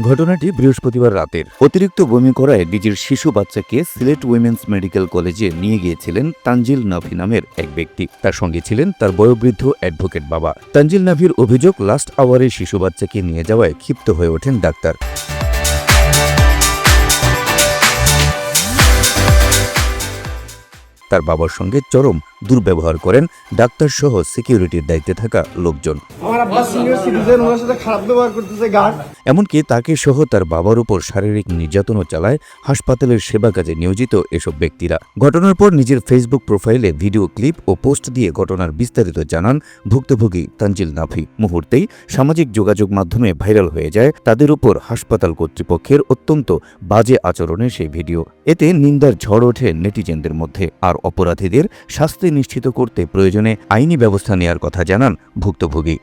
ঘটনাটি বৃহস্পতিবার রাতের। অতিরিক্ত বমি করায় নিজের শিশু বাচ্চাকে সিলেট উইমেন্স মেডিকেল কলেজে নিয়ে গিয়েছিলেন তানজিল নাভি নামের এক ব্যক্তি। তার সঙ্গে ছিলেন তার বয়োবৃদ্ধ অ্যাডভোকেট বাবা। তানজিল নাভির অভিযোগ, লাস্ট আওয়ারে শিশু বাচ্চাকে নিয়ে যাওয়ায় ক্ষিপ্ত হয়ে ওঠেন ডাক্তার। তার বাবার সঙ্গে চরম দুর্ব্যবহার করেন ডাক্তার সহ সিকিউরিটির দায়িত্বে থাকা লোকজন। এমনকি তাকে সহ তার বাবার উপর শারীরিক নির্যাতনও চালায় হাসপাতালের সেবা কাজে নিয়োজিত এসব ব্যক্তিরা। ঘটনার পর নিজের ফেসবুক প্রোফাইলে ভিডিও ক্লিপ ও পোস্ট দিয়ে ঘটনার বিস্তারিত জানান ভুক্তভোগী তানজিল নাভি। মুহূর্তেই সামাজিক যোগাযোগ মাধ্যমে ভাইরাল হয়ে যায় তাদের উপর হাসপাতাল কর্তৃপক্ষের অত্যন্ত বাজে আচরণের সেই ভিডিও। এতে নিন্দার ঝড় ওঠে নেটিজেনদের মধ্যে। আর অপরাধীদের শাস্তি নিশ্চিত করতে প্রয়োজনে আইনি ব্যবস্থা নেওয়ার কথা জানান ভুক্তভোগী।